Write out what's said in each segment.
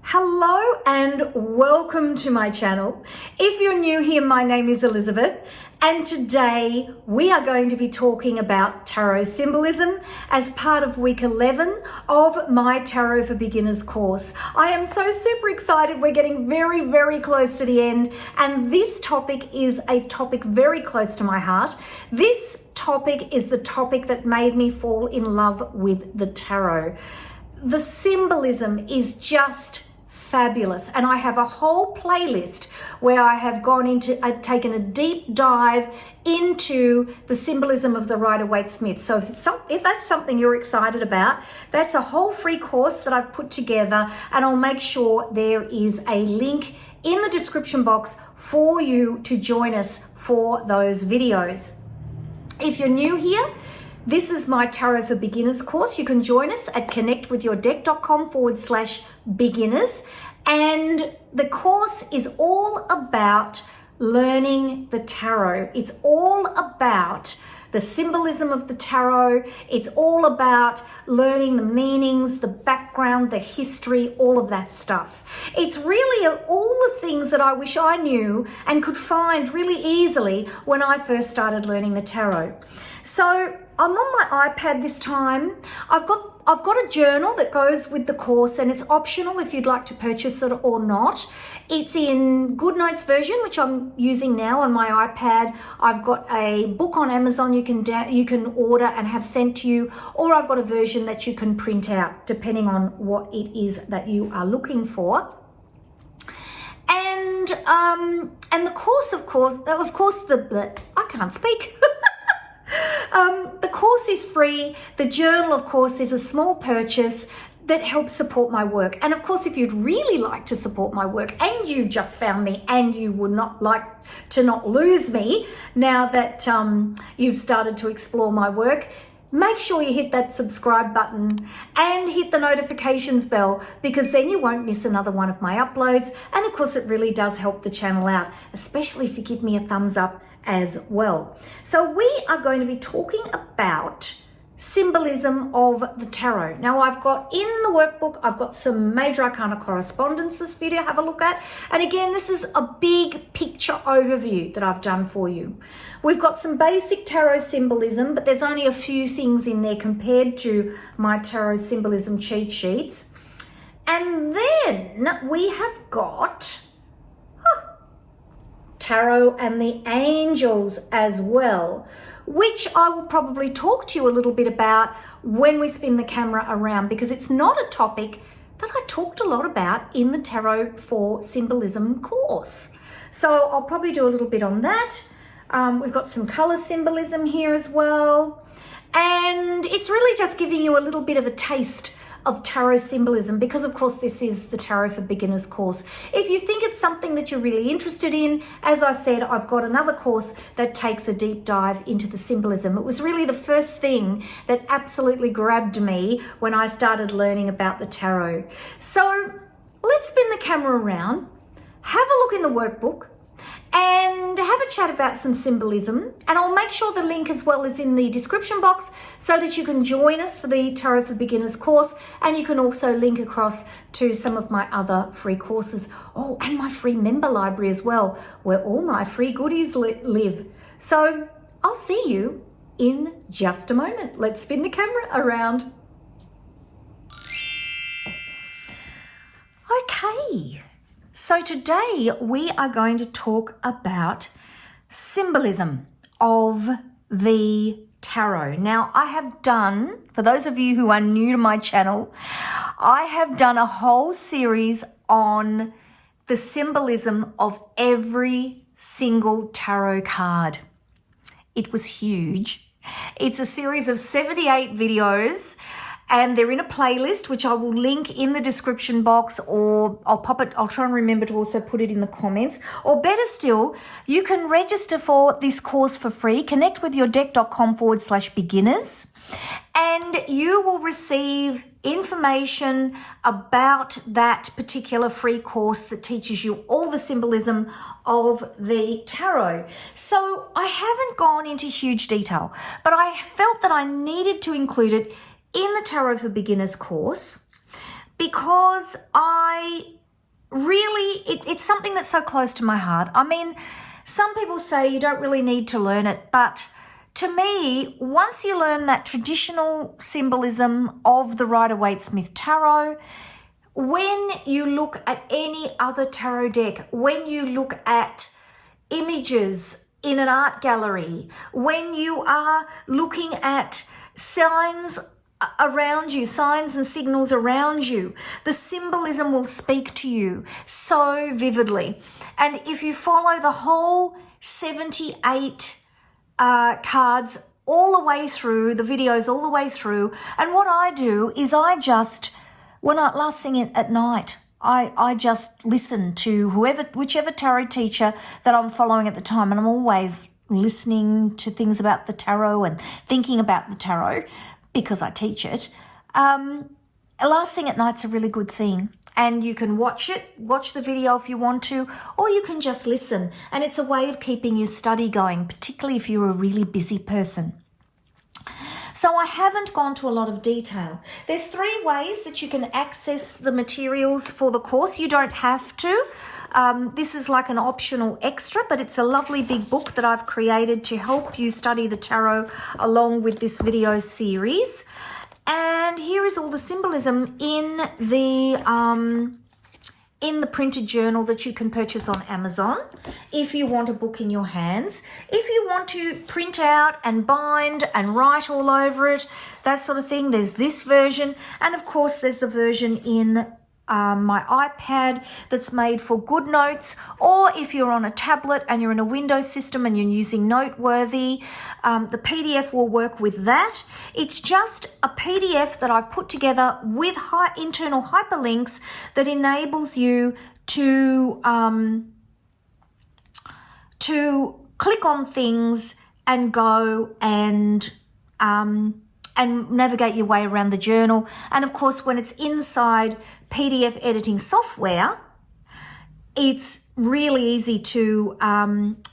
Hello and welcome to my channel. If you're new here, my name is Elizabeth, and today we are going to be talking about tarot symbolism as part of week 11 of my Tarot for Beginners course. I am so super excited. We're getting very, very close to the end, and this topic is a topic very close to my heart. This topic is the topic that made me fall in love with the tarot. The symbolism is just fabulous, and I have a whole playlist where I have taken a deep dive into the symbolism of the Rider-Waite-Smith. So if that's something you're excited about, that's a whole free course that I've put together, and I'll make sure there is a link in the description box for you to join us for those videos. If you're new here, this is my Tarot for Beginners course. You can join us at connectwithyourdeck.com/beginners. And the course is all about learning the tarot. It's all about the symbolism of the tarot. It's all about learning the meanings, the background, the history, all of that stuff. It's really all the things that I wish I knew and could find really easily when I first started learning the tarot. So I'm on my iPad this time. I've got a journal that goes with the course, and it's optional if you'd like to purchase it or not. It's in GoodNotes version, which I'm using now on my iPad. I've got a book on Amazon you can order and have sent to you, or I've got a version that you can print out, depending on what it is that you are looking for. And the course, I can't speak. The course is free. The journal, of course, is a small purchase that helps support my work. And of course, if you'd really like to support my work and you've just found me and you would not like to not lose me now that you've started to explore my work, make sure you hit that subscribe button and hit the notifications bell, because then you won't miss another one of my uploads. And of course, it really does help the channel out, especially if you give me a thumbs up as well. So we are going to be talking about symbolism of the tarot. Now, I've got in the workbook, I've got some major arcana correspondences for you to have a look at. And again, this is a big picture overview that I've done for you. We've got some basic tarot symbolism, but there's only a few things in there compared to my tarot symbolism cheat sheets. And then we have got tarot and the angels as well, which I will probably talk to you a little bit about when we spin the camera around, because it's not a topic that I talked a lot about in the Tarot for Symbolism course. So I'll probably do a little bit on that. We've got some color symbolism here as well. And it's really just giving you a little bit of a taste of tarot symbolism, because of course this is the Tarot for Beginners course. If you think it's something that you're really interested in, as I said, I've got another course that takes a deep dive into the symbolism. It was really the first thing that absolutely grabbed me when I started learning about the tarot. So let's spin the camera around, have a look in the workbook, and have a chat about some symbolism. And I'll make sure the link as well is in the description box so that you can join us for the Tarot for Beginners course, and you can also link across to some of my other free courses. Oh, and my free member library as well, where all my free goodies live. So I'll see you in just a moment. Let's spin the camera around. Okay. So today we are going to talk about symbolism of the tarot. Now, I have done, for those of you who are new to my channel, I have done a whole series on the symbolism of every single tarot card. It was huge. It's a series of 78 videos, and they're in a playlist, which I will link in the description box, or I'll try and remember to also put it in the comments. Or better still, you can register for this course for free, connectwithyourdeck.com/beginners, and you will receive information about that particular free course that teaches you all the symbolism of the tarot. So I haven't gone into huge detail, but I felt that I needed to include it in the Tarot for Beginners course, because I really, it's something that's so close to my heart. I mean, some people say you don't really need to learn it, but to me, once you learn that traditional symbolism of the Rider-Waite-Smith Tarot, when you look at any other tarot deck, when you look at images in an art gallery, when you are looking at signs around you, signs and signals around you, the symbolism will speak to you so vividly. And if you follow the whole 78 cards all the way through, the videos all the way through, and what I do is last thing at night, I just listen to whichever tarot teacher that I'm following at the time, and I'm always listening to things about the tarot and thinking about the tarot because I teach it. Last thing at night's a really good thing. And you can watch the video if you want to, or you can just listen. And it's a way of keeping your study going, particularly if you're a really busy person. So I haven't gone to a lot of detail. There's 3 ways that you can access the materials for the course. You don't have to. This is like an optional extra, but it's a lovely big book that I've created to help you study the tarot along with this video series. And here is all the symbolism in the printed journal that you can purchase on Amazon if you want a book in your hands. If you want to print out and bind and write all over it, that sort of thing, there's this version. And of course, there's the version in my iPad that's made for GoodNotes, or if you're on a tablet and you're in a Windows system and you're using Noteworthy, the PDF will work with that. It's just a PDF that I've put together with internal hyperlinks that enables you to click on things and go and navigate your way around the journal. And of course, when it's inside PDF editing software, it's really easy to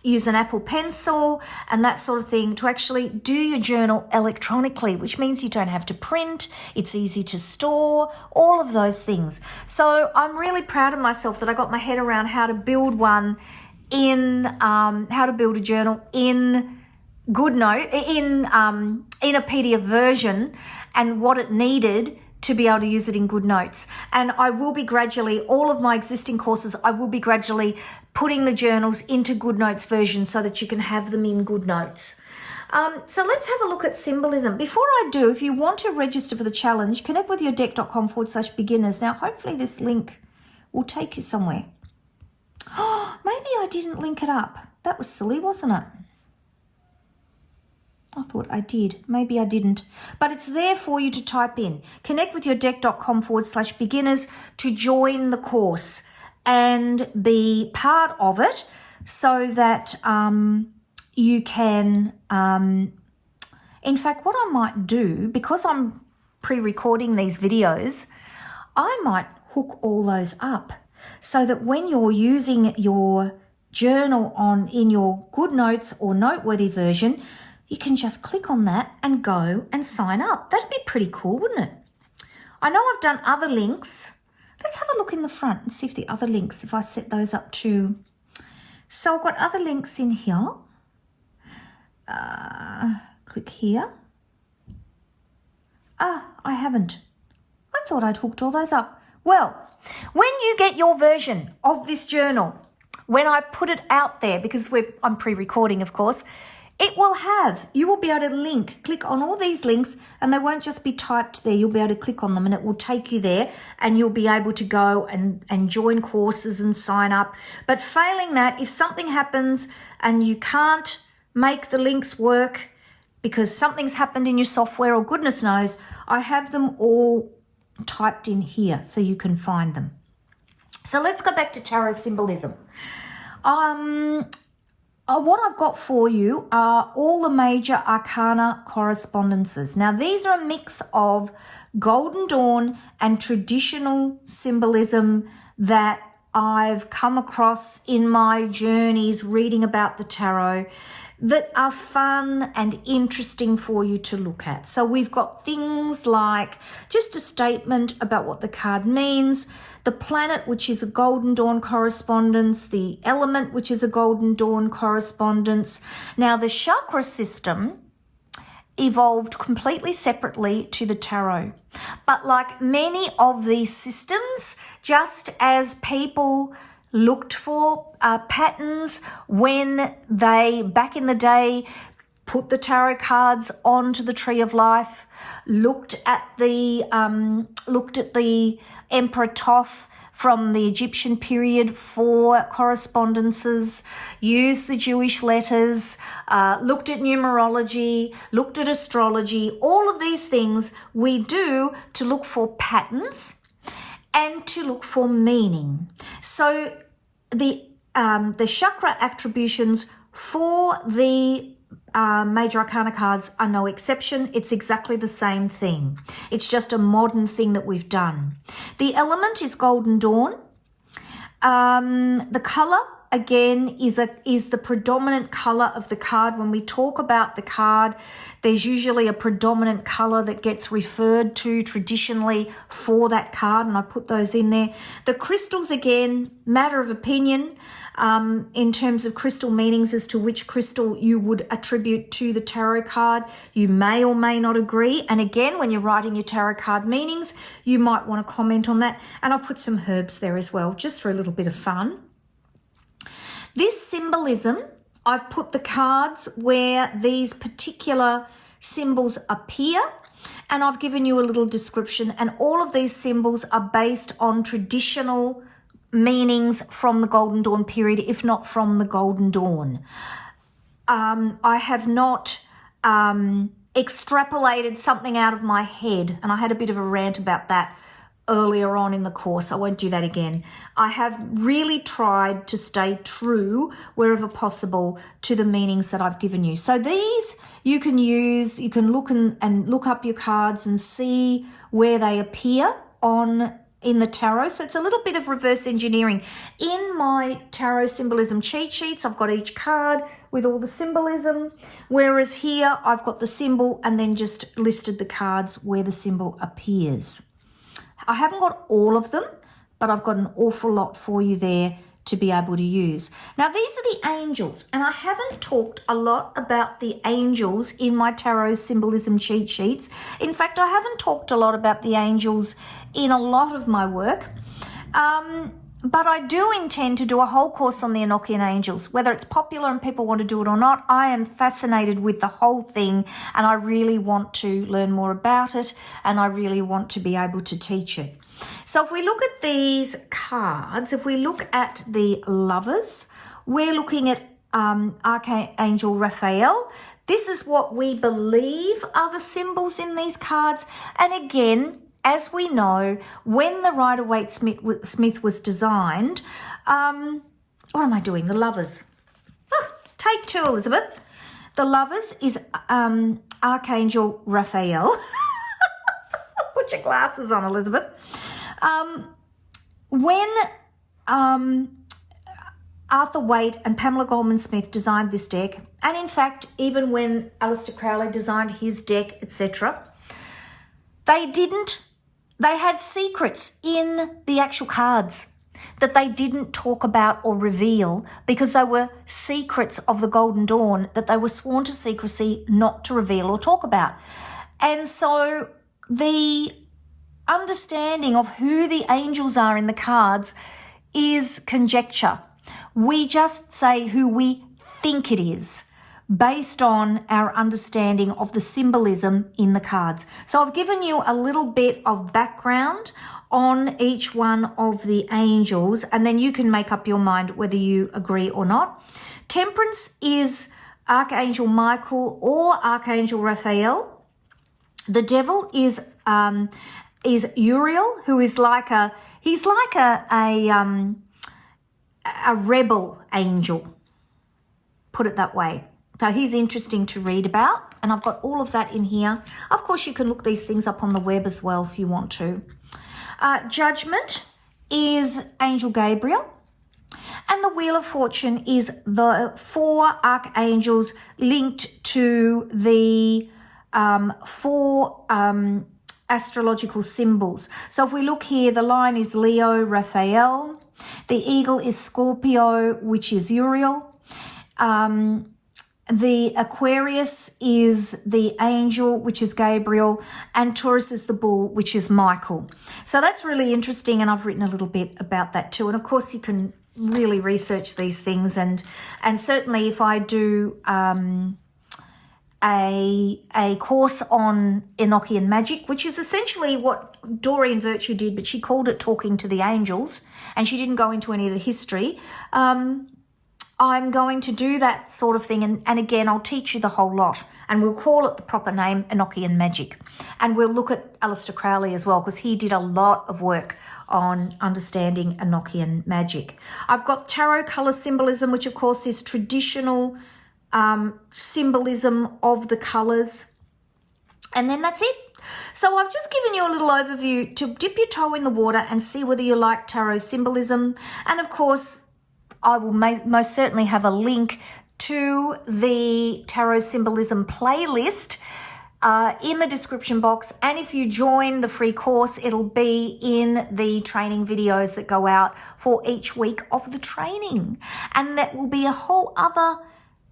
use an Apple Pencil and that sort of thing to actually do your journal electronically, which means you don't have to print. It's easy to store, all of those things. So I'm really proud of myself that I got my head around how to build how to build a journal in GoodNote, in a PDF version, and what it needed to be able to use it in GoodNotes. And I will be gradually, all of my existing courses, I will be gradually putting the journals into GoodNotes version so that you can have them in GoodNotes. So let's have a look at symbolism. Before I do, if you want to register for the challenge, connectwithyourdeck.com/beginners. Now, hopefully this link will take you somewhere. Oh, maybe I didn't link it up. That was silly, wasn't it? I thought I did. Maybe I didn't. But it's there for you to type in. connectwithyourdeck.com/beginners to join the course and be part of it so that you can... in fact, what I might do, because I'm pre-recording these videos, I might hook all those up so that when you're using your journal in your GoodNotes or Noteworthy version, you can just click on that and go and sign up. That'd be pretty cool, wouldn't it? I know I've done other links. Let's have a look in the front and see if the other links, if I set those up too. So I've got other links in here. Click here. I haven't. I thought I'd hooked all those up. Well, when you get your version of this journal, when I put it out there, because I'm pre-recording, of course, you will be able to click on all these links, and they won't just be typed there. You'll be able to click on them and it will take you there, and you'll be able to go and join courses and sign up. But failing that, if something happens and you can't make the links work because something's happened in your software or goodness knows, I have them all typed in here so you can find them. So let's go back to tarot symbolism. What I've got for you are all the major arcana correspondences. Now, these are a mix of Golden Dawn and traditional symbolism that I've come across in my journeys reading about the tarot that are fun and interesting for you to look at. So we've got things like just a statement about what the card means. the planet, which is a Golden Dawn correspondence, the element, which is a Golden Dawn correspondence. Now, the chakra system evolved completely separately to the tarot. But like many of these systems, just as people looked for patterns when they, back in the day, put the tarot cards onto the tree of life, looked at the Emperor Thoth from the Egyptian period for correspondences, used the Jewish letters, looked at numerology, looked at astrology. All of these things we do to look for patterns and to look for meaning. So the chakra attributions for the major arcana cards are no exception. It's exactly the same thing. It's just a modern thing that we've done. The element is Golden Dawn. The color, again, is the predominant color of the card. When we talk about the card, there's usually a predominant color that gets referred to traditionally for that card, and I put those in there. The crystals, again, matter of opinion. In terms of crystal meanings as to which crystal you would attribute to the tarot card. You may or may not agree. And again, when you're writing your tarot card meanings, you might want to comment on that. And I'll put some herbs there as well, just for a little bit of fun. This symbolism, I've put the cards where these particular symbols appear, and I've given you a little description. And all of these symbols are based on traditional meanings from the Golden Dawn period, if not from the Golden Dawn. I have not extrapolated something out of my head, and I had a bit of a rant about that earlier on in the course. I won't do that again. I have really tried to stay true wherever possible to the meanings that I've given you. So these you can use, you can look and look up your cards and see where they appear in the tarot. So it's a little bit of reverse engineering. In my tarot symbolism cheat sheets, I've got each card with all the symbolism, whereas here I've got the symbol and then just listed the cards where the symbol appears. I haven't got all of them, but I've got an awful lot for you there to be able to use. Now, these are the angels, and I haven't talked a lot about the angels in my tarot symbolism cheat sheets. In fact, I haven't talked a lot about the angels in a lot of my work, but I do intend to do a whole course on the Enochian angels. Whether it's popular and people want to do it or not, I am fascinated with the whole thing, and I really want to learn more about it, and I really want to be able to teach it. So if we look at these cards, if we look at the Lovers, we're looking at Archangel Raphael. This is what we believe are the symbols in these cards. And again, as we know, when the Rider-Waite-Smith was designed, what am I doing? The Lovers. Take two, Elizabeth. The Lovers is Archangel Raphael. Put your glasses on, Elizabeth. When Arthur Waite and Pamela Goldman Smith designed this deck, and in fact, even when Aleister Crowley designed his deck, etc., they had secrets in the actual cards that they didn't talk about or reveal because they were secrets of the Golden Dawn that they were sworn to secrecy not to reveal or talk about. And so the understanding of who the angels are in the cards is conjecture. We just say who we think it is based on our understanding of the symbolism in the cards. So I've given you a little bit of background on each one of the angels, and then you can make up your mind whether you agree or not. Temperance is Archangel Michael or Archangel Raphael. The Devil is Uriel, who is like a rebel angel, put it that way. So he's interesting to read about, and I've got all of that in here. Of course, you can look these things up on the web as well if you want to. Judgment is Angel Gabriel, and the Wheel of Fortune is the 4 archangels linked to the 4 astrological symbols. So if we look here, the lion is Leo, Raphael. The eagle is Scorpio, which is Uriel. The Aquarius is the angel, which is Gabriel, and Taurus is the bull, which is Michael. So that's really interesting, and I've written a little bit about that too. And of course, you can really research these things, and certainly if I do a course on Enochian magic, which is essentially what Doreen Virtue did, but she called it Talking to the Angels, and she didn't go into any of the history. I'm going to do that sort of thing. And again, I'll teach you the whole lot, and we'll call it the proper name, Enochian Magic. And we'll look at Aleister Crowley as well, because he did a lot of work on understanding Enochian magic. I've got tarot color symbolism, which of course is traditional symbolism of the colors. And then that's it. So I've just given you a little overview to dip your toe in the water and see whether you like tarot symbolism. And of course, I will most certainly have a link to the tarot symbolism playlist in the description box. And if you join the free course, it'll be in the training videos that go out for each week of the training. And that will be a whole other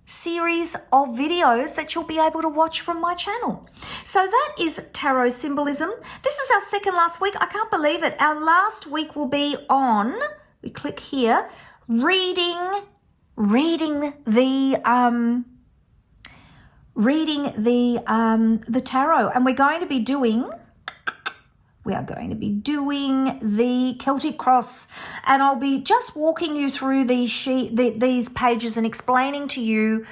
series of videos that you'll be able to watch from my channel. So that is tarot symbolism. This is our second last week. I can't believe it. Our last week will be on, we click here, reading the tarot, and we are going to be doing the Celtic Cross, and I'll be just walking you through these pages and explaining to you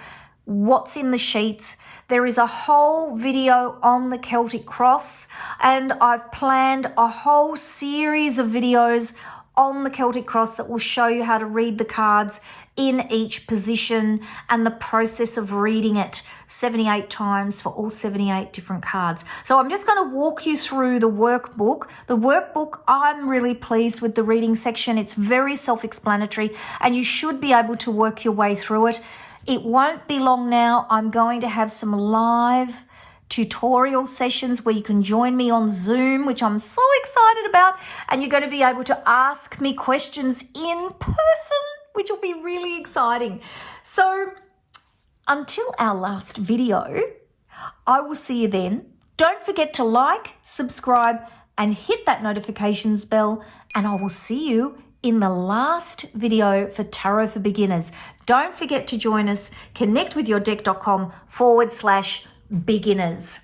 what's in the sheets. There is a whole video on the Celtic Cross, and I've planned a whole series of videos on the Celtic Cross that will show you how to read the cards in each position and the process of reading it 78 times for all 78 different cards. So I'm just going to walk you through the workbook. The workbook, I'm really pleased with the reading section. It's very self-explanatory, and you should be able to work your way through it. It won't be long now. I'm going to have some live tutorial sessions where you can join me on Zoom, which I'm so excited about, and you're going to be able to ask me questions in person, which will be really exciting. So until our last video, I will see you then. Don't forget to like, subscribe, and hit that notifications bell, and I will see you in the last video for Tarot for Beginners. Don't forget to join us, connectwithyourdeck.com/beginners.